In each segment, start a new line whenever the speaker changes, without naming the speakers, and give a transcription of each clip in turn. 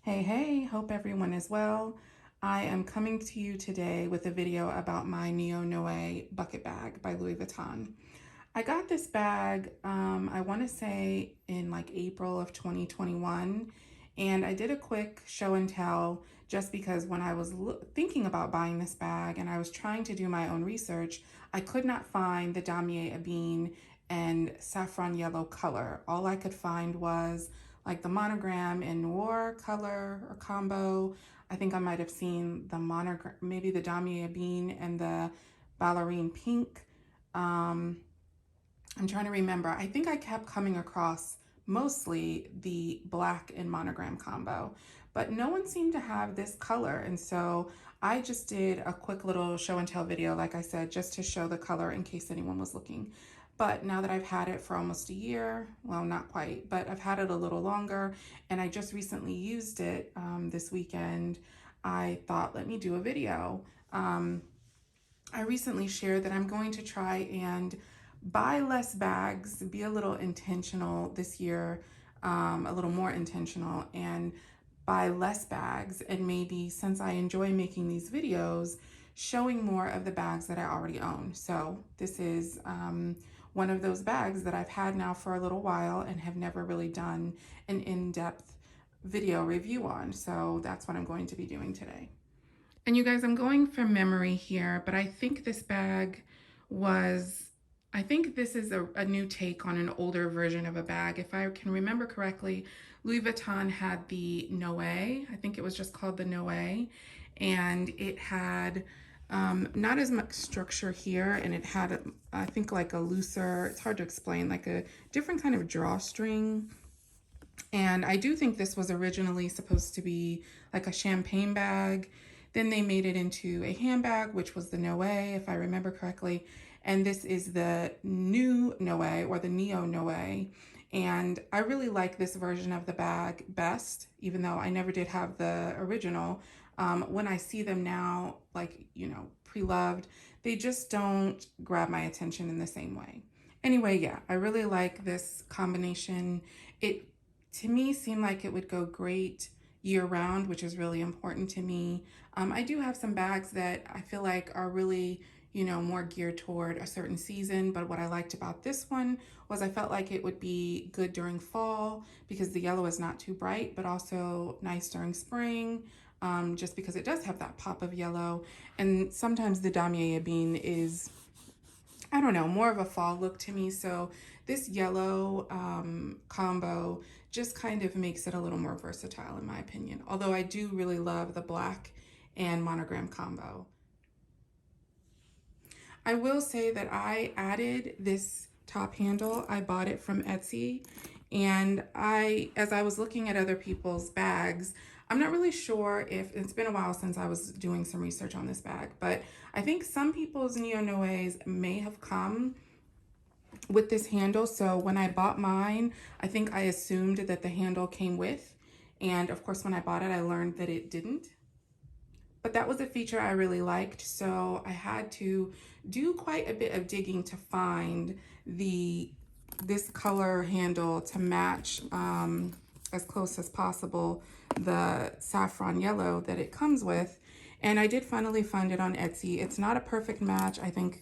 Hey, hope everyone is well. I am coming to you today with a video about my NÉONOÉ bucket bag by Louis Vuitton. I got this bag, I want to say in like April of 2021, and I did a quick show and tell just because when I was thinking about buying this bag and I was trying to do my own research, I could not find the damier ebene and saffron yellow color. All I could find was like the monogram in noir color or combo. I think I might have seen the monogram, maybe the damier ebene and the ballerine pink. I'm trying to remember. I think I kept coming across mostly the black and monogram combo, but no one seemed to have this color. And so I just did a quick little show and tell video, like I said, just to show the color in case anyone was looking. But now that I've had it for almost a year, well, not quite, but I've had it a little longer, and I just recently used it this weekend, I thought, let me do a video. I recently shared that I'm going to try and buy less bags, be a little intentional this year, a little more intentional, and buy less bags. And maybe, since I enjoy making these videos, showing more of the bags that I already own. So this is one of those bags that I've had now for a little while and have never really done an in-depth video review on. So that's what I'm going to be doing today. And you guys, I'm going from memory here, but I think this bag was, I think this is a new take on an older version of a bag. If I can remember correctly, Louis Vuitton had the Noé. I think it was just called the Noé. And it had not as much structure here, and it had, I think, like a looser, it's hard to explain, like a different kind of drawstring. And I do think this was originally supposed to be like a champagne bag. Then they made it into a handbag, which was the Noé, if I remember correctly. And this is the new Noé, or the NÉONOÉ. And I really like this version of the bag best, even though I never did have the original. When I see them now, like, you know, pre-loved, they just don't grab my attention in the same way. Anyway, yeah, I really like this combination. It, to me, seemed like it would go great year-round, which is really important to me. I do have some bags that I feel like are really, you know, more geared toward a certain season, but what I liked about this one was I felt like it would be good during fall because the yellow is not too bright, but also nice during spring, just because it does have that pop of yellow. And sometimes the damier ebene is, I don't know, more of a fall look to me. So this yellow combo just kind of makes it a little more versatile in my opinion. Although I do really love the black and monogram combo. I will say that I added this top handle. I bought it from Etsy, and as I was looking at other people's bags, I'm not really sure if, it's been a while since I was doing some research on this bag, but I think some people's NÉONOÉs may have come with this handle. So when I bought mine, I think I assumed that the handle came with, and of course when I bought it, I learned that it didn't. But that was a feature I really liked, so I had to do quite a bit of digging to find this color handle to match as close as possible the saffron yellow that it comes with. And I did finally find it on Etsy. It's not a perfect match. I think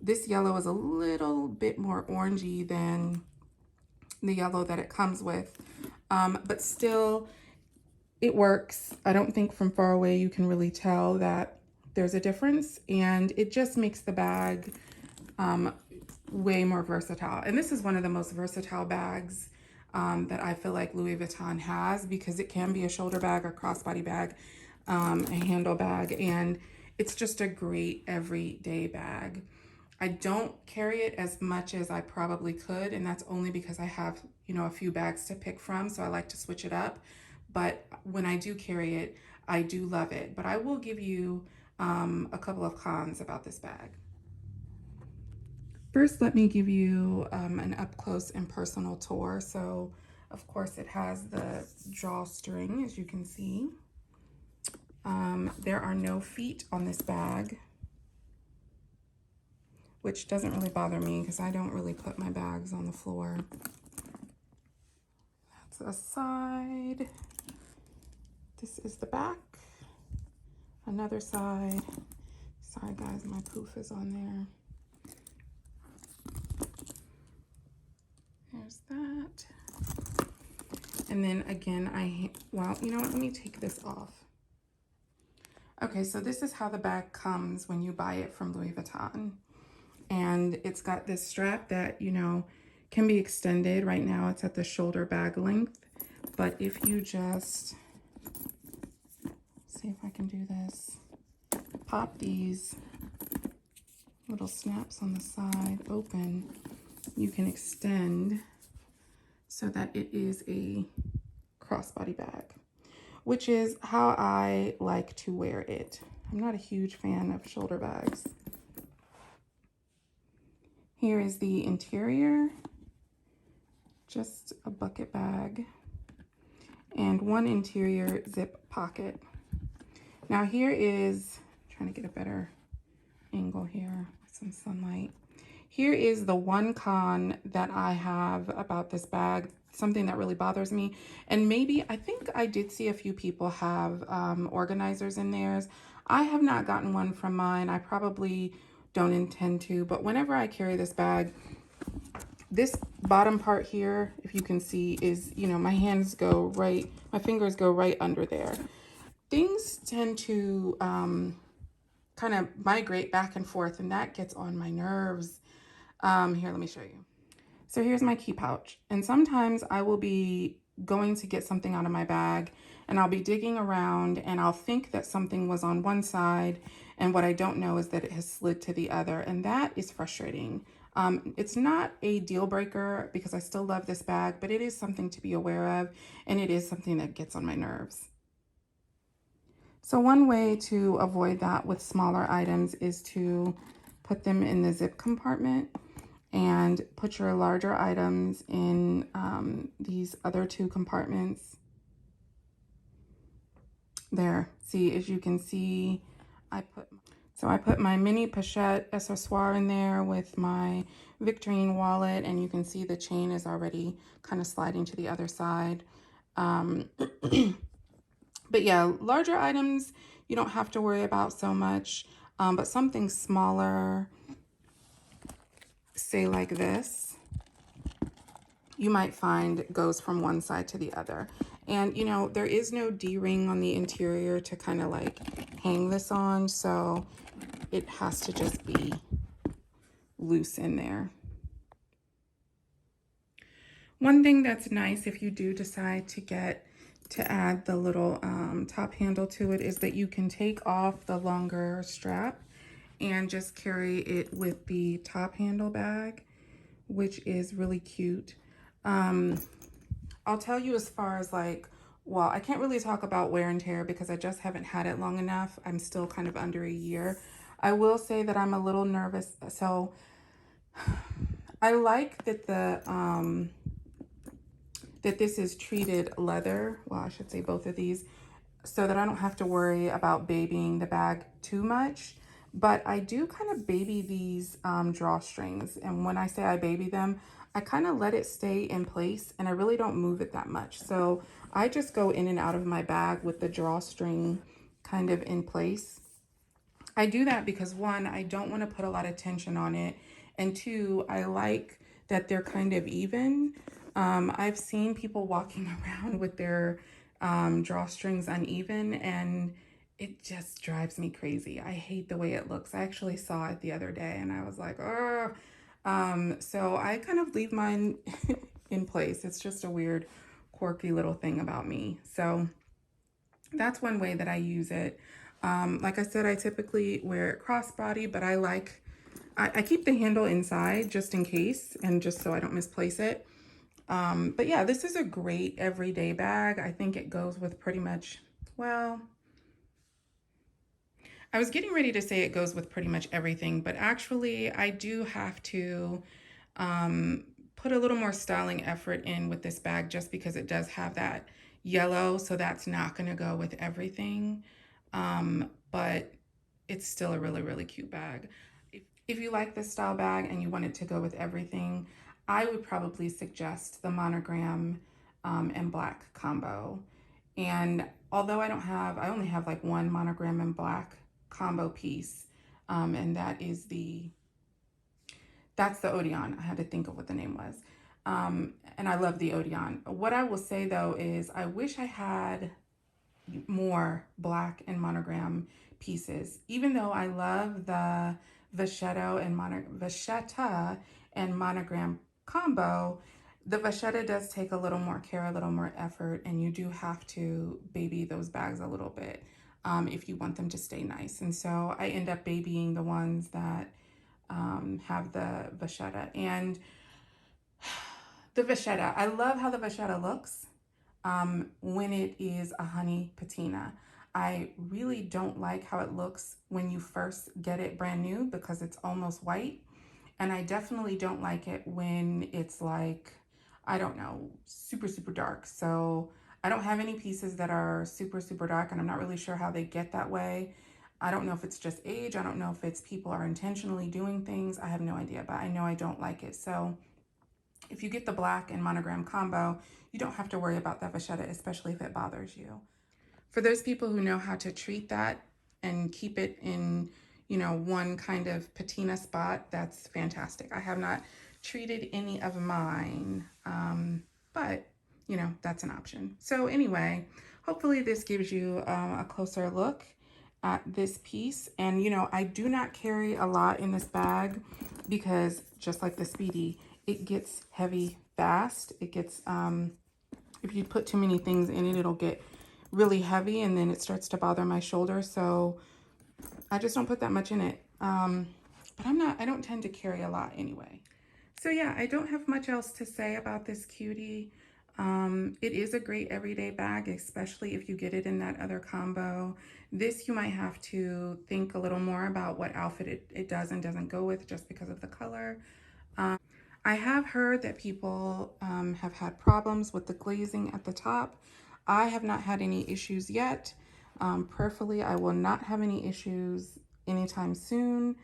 this yellow is a little bit more orangey than the yellow that it comes with, but still, it works. I don't think from far away you can really tell that there's a difference, and it just makes the bag way more versatile. And this is one of the most versatile bags that I feel like Louis Vuitton has, because it can be a shoulder bag, a crossbody bag, a handle bag, and it's just a great everyday bag. I don't carry it as much as I probably could, and that's only because I have, you know, a few bags to pick from, so I like to switch it up. But when I do carry it, I do love it. But I will give you a couple of cons about this bag. First, let me give you an up close and personal tour. So, of course, it has the drawstring, as you can see. There are no feet on this bag, which doesn't really bother me because I don't really put my bags on the floor. That's a side. This is the back. Another side. Sorry guys, my poof is on there. There's that. And then again, well, you know what, let me take this off. Okay, so this is how the bag comes when you buy it from Louis Vuitton. And it's got this strap that, you know, can be extended. Right now it's at the shoulder bag length. But if you just, see if I can do this, pop these little snaps on the side open, you can extend so that it is a crossbody bag, which is how I like to wear it. I'm not a huge fan of shoulder bags. Here is the interior, just a bucket bag and one interior zip pocket. Now here is, trying to get a better angle here with some sunlight. Here is the one con that I have about this bag, something that really bothers me. And maybe, I think I did see a few people have organizers in theirs. I have not gotten one from mine. I probably don't intend to, but whenever I carry this bag, this bottom part here, if you can see, is, you know, my fingers go right under there. Things tend to kind of migrate back and forth, and that gets on my nerves. Here, let me show you. So here's my key pouch. And sometimes I will be going to get something out of my bag and I'll be digging around and I'll think that something was on one side, and what I don't know is that it has slid to the other, and that is frustrating. It's not a deal breaker because I still love this bag, but it is something to be aware of, and it is something that gets on my nerves. So one way to avoid that with smaller items is to put them in the zip compartment and put your larger items in these other two compartments. There, see, as you can see, I put my mini pochette accessoire in there with my Victorine wallet, and you can see the chain is already kind of sliding to the other side. But yeah, larger items you don't have to worry about so much, but something smaller, say like this, you might find goes from one side to the other. And you know, there is no D-ring on the interior to kind of like hang this on, so it has to just be loose in there. One thing that's nice if you do decide to add the little top handle to it is that you can take off the longer strap and just carry it with the top handle bag, which is really cute. I'll tell you, as far as like, well, I can't really talk about wear and tear because I just haven't had it long enough. I'm still kind of under a year. I will say that I'm a little nervous. So I like that that this is treated leather. Well, I should say both of these, so that I don't have to worry about babying the bag too much. But I do kind of baby these drawstrings. And when I say I baby them, I kind of let it stay in place and I really don't move it that much. So I just go in and out of my bag with the drawstring kind of in place. I do that because one, I don't want to put a lot of tension on it. And two, I like that they're kind of even. I've seen people walking around with their drawstrings uneven, and it just drives me crazy. I hate the way it looks. I actually saw it the other day and I was like, oh. So I kind of leave mine in place. It's just a weird, quirky little thing about me. So that's one way that I use it. Like I said, I typically wear it crossbody, but I keep the handle inside just in case, and just so I don't misplace it. But yeah, this is a great everyday bag. I think it goes with pretty much, well, I was getting ready to say it goes with pretty much everything, but actually I do have to put a little more styling effort in with this bag just because it does have that yellow, so that's not going to go with everything. But it's still a really, really cute bag. If you like this style bag and you want it to go with everything, I would probably suggest the monogram and black combo. And although I only have like one monogram in black combo piece, and that's the Odeon. I had to think of what the name was. And I love the Odeon. What I will say though is I wish I had more black and monogram pieces. Even though I love the Vascetta and monogram combo, the Vascetta does take a little more care, a little more effort, and you do have to baby those bags a little bit if you want them to stay nice. And so I end up babying the ones that have the Vascetta. And the Vascetta, I love how the Vascetta looks when it is a honey patina. I really don't like how it looks when you first get it brand new because it's almost white. And I definitely don't like it when it's like, I don't know, super, super dark. So I don't have any pieces that are super, super dark, and I'm not really sure how they get that way. I don't know if it's just age. I don't know if it's people are intentionally doing things. I have no idea, but I know I don't like it. So if you get the black and monogram combo, you don't have to worry about that Vascetta, especially if it bothers you. For those people who know how to treat that and keep it in, one kind of patina spot, that's fantastic. I have not treated any of mine, but, that's an option. So anyway, hopefully this gives you a closer look at this piece. And, I do not carry a lot in this bag because just like the Speedy, it gets heavy fast. It gets, if you put too many things in it, it'll get really heavy and then it starts to bother my shoulder. So I just don't put that much in it. But I don't tend to carry a lot anyway. So yeah, I don't have much else to say about this cutie. It is a great everyday bag, especially if you get it in that other combo. This you might have to think a little more about what outfit it does and doesn't go with just because of the color. I have heard that people have had problems with the glazing at the top. I have not had any issues yet. Prayerfully, I will not have any issues anytime soon.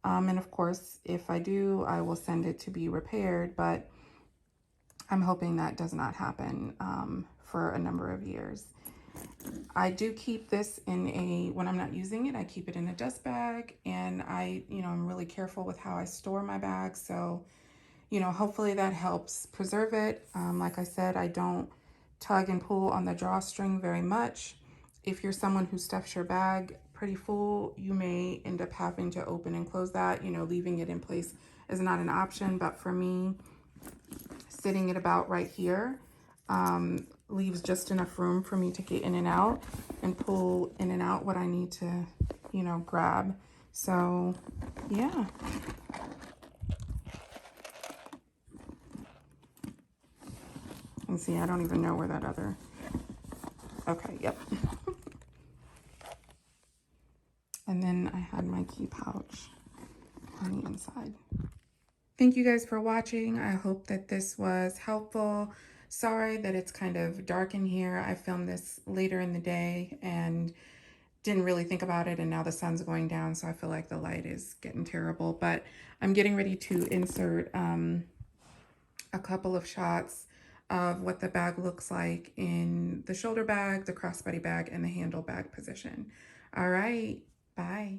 And of course, if I do, I will send it to be repaired, but I'm hoping that does not happen for a number of years. I do keep this when I'm not using it, I keep it in a dust bag, and I'm really careful with how I store my bags. So hopefully that helps preserve it. Like I said, I don't tug and pull on the drawstring very much. If you're someone who stuffs your bag pretty full, you may end up having to open and close that. Leaving it in place is not an option. But for me, sitting it about right here leaves just enough room for me to get in and out and pull in and out what I need to, grab. So, yeah. And see, I don't even know where that other, okay, yep. And then I had my key pouch on the inside. Thank you guys for watching. I hope that this was helpful. Sorry that it's kind of dark in here. I filmed this later in the day and didn't really think about it, and now the sun's going down, so I feel like the light is getting terrible. But I'm getting ready to insert a couple of shots of what the bag looks like in the shoulder bag, the crossbody bag, and the handle bag position. All right, bye.